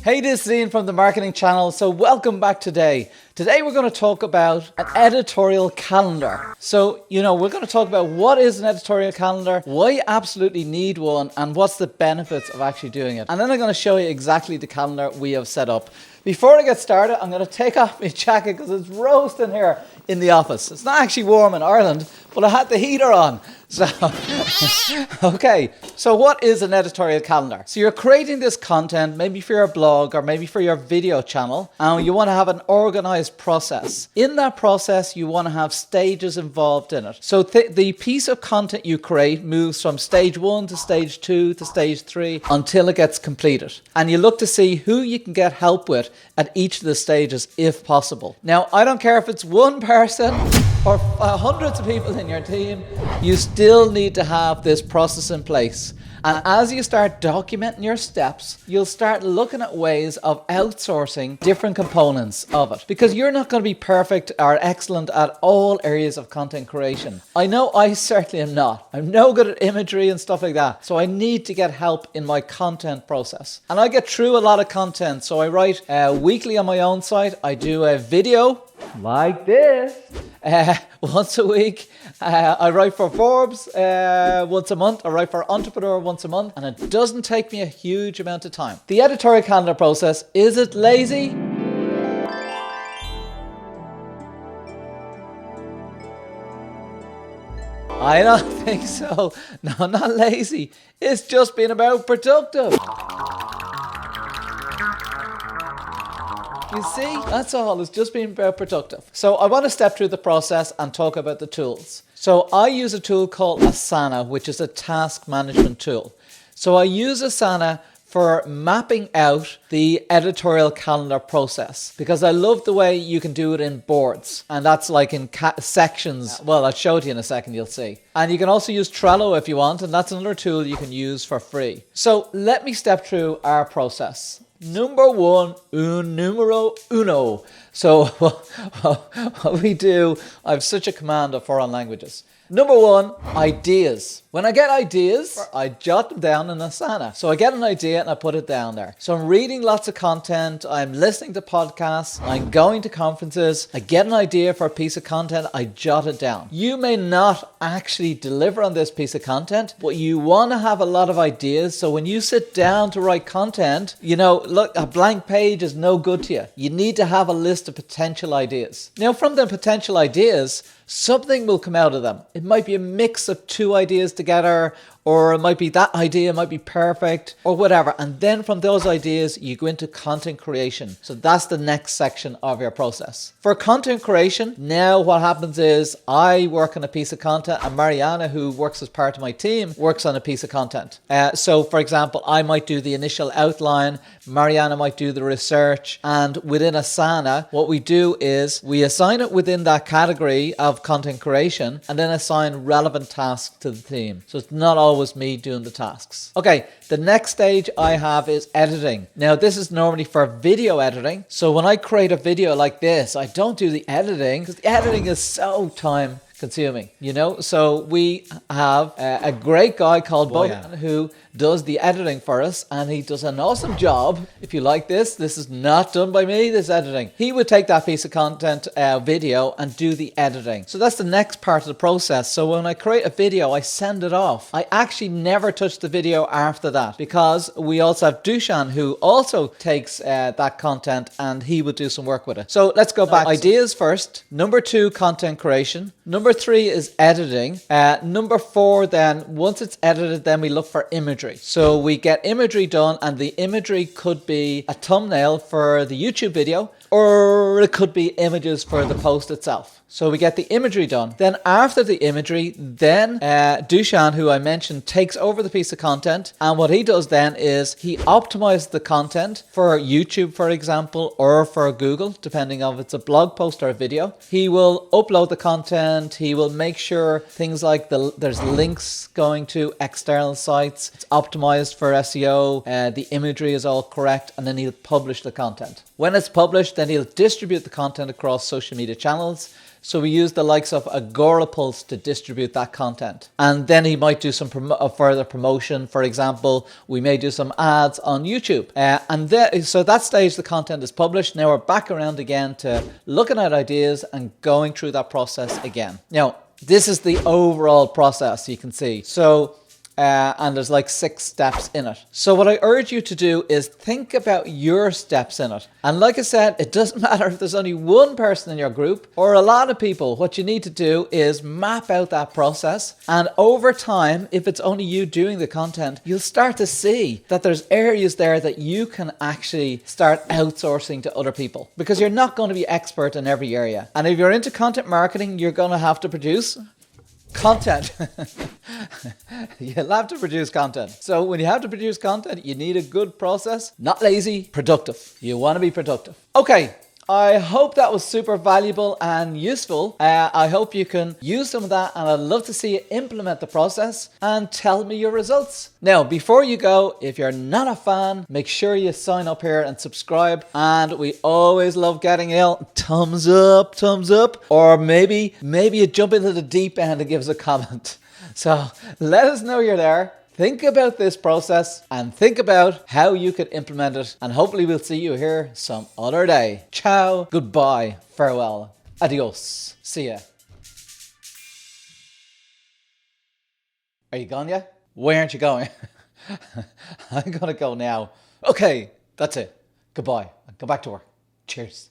Hey, this is Ian from the Marketing Channel. So welcome back today. Today we're going to talk about an editorial calendar. So, we're going to talk about what is an editorial calendar, why you absolutely need one, and what's the benefits of actually doing it. And then I'm going to show you exactly the calendar we have set up. Before I get started, I'm going to take off my jacket because it's roasting here in the office. It's not actually warm in Ireland, but I had the heater on. So, okay, so what is an editorial calendar? So you're creating this content, maybe for your blog or maybe for your video channel, and you want to have an organized process. In that process, you want to have stages involved in it. So the piece of content you create moves from stage 1 to stage 2 to stage 3 until it gets completed. And you look to see who you can get help with at each of the stages if possible. Now, I don't care if it's one person or hundreds of people in your team, you still need to have this process in place. And as you start documenting your steps, you'll start looking at ways of outsourcing different components of it. Because you're not going to be perfect or excellent at all areas of content creation. I know I certainly am not. I'm no good at imagery and stuff like that. So I need to get help in my content process. And I get through a lot of content. So I write weekly on my own site. I do a video like this once a week. I write for Forbes once a month. I write for Entrepreneur once a month, and it doesn't take me a huge amount of time. The editorial calendar process, is it lazy? I don't think so. No, not lazy. It's just been about productive. You see, that's all. It's just being very productive. So I want to step through the process and talk about the tools. So I use a tool called Asana, which is a task management tool. So I use Asana for mapping out the editorial calendar process because I love the way you can do it in boards, and that's like in sections. Well, I'll show it to you in a second, you'll see. And you can also use Trello if you want, and that's another tool you can use for free. So let me step through our process. Number one, numero uno. So what we do, I have such a command of foreign languages. Number one, ideas. When I get ideas, I jot them down in Asana. So I get an idea and I put it down there. So I'm reading lots of content, I'm listening to podcasts, I'm going to conferences, I get an idea for a piece of content, I jot it down. You may not actually deliver on this piece of content, but you want to have a lot of ideas. So when you sit down to write content, look, a blank page is no good to you. You need to have a list of potential ideas. Now, from the potential ideas, something will come out of them. It might be a mix of two ideas together, or it might be that idea might be perfect, or whatever. And then from those ideas, you go into content creation. So that's the next section of your process. For content creation, now what happens is I work on a piece of content, and Mariana, who works as part of my team, works on a piece of content. So for example, I might do the initial outline, Mariana might do the research, and within Asana, what we do is we assign it within that category of content creation, and then assign relevant tasks to the team. So it's not always me doing the tasks. Okay, the next stage I have is editing. Now this is normally for video editing. So when I create a video like this, I don't do the editing because the editing is so time consuming, So we have a great guy called Bojan who does the editing for us, and he does an awesome job. If you like this is not done by me, this editing. He would take that piece of content video and do the editing. So that's the next part of the process. So when I create a video, I send it off. I actually never touch the video after that because we also have Dushan who also takes that content and he would do some work with it. So let's go back. Ideas first. Number 2, content creation. Number 3 is editing. Number 4, then once it's edited, then we look for imagery. So we get imagery done, and the imagery could be a thumbnail for the YouTube video, or it could be images for the post itself. So we get the imagery done. Then after the imagery, then Dushan, who I mentioned, takes over the piece of content. And what he does then is he optimizes the content for YouTube, for example, or for Google, depending on if it's a blog post or a video. He will upload the content. He will make sure things like there's links going to external sites. It's optimized for SEO. The imagery is all correct. And then he'll publish the content. When it's published, then he'll distribute the content across social media channels. So we use the likes of Agorapulse to distribute that content. And then he might do some further promotion. For example, we may do some ads on YouTube. So that stage, the content is published. Now we're back around again to looking at ideas and going through that process again. Now, this is the overall process, you can see. So, and there's like 6 steps in it. So what I urge you to do is think about your steps in it. And like I said, it doesn't matter if there's only one person in your group or a lot of people. What you need to do is map out that process. And over time, if it's only you doing the content, you'll start to see that there's areas there that you can actually start outsourcing to other people, because you're not going to be expert in every area. And if you're into content marketing, you're going to have to produce content. You'll have to produce content. So when you have to produce content, you need a good process. Not lazy, productive. You want to be productive. Okay. I hope that was super valuable and useful. I hope you can use some of that, and I'd love to see you implement the process and tell me your results. Now, before you go, if you're not a fan, make sure you sign up here and subscribe. And we always love getting thumbs up, or maybe you jump into the deep end and give us a comment. So let us know you're there. Think about this process and think about how you could implement it. And hopefully we'll see you here some other day. Ciao, goodbye, farewell, adios, see ya. Are you gone yet? Where aren't you going? I'm gonna go now. Okay, that's it. Goodbye. Go back to work. Cheers.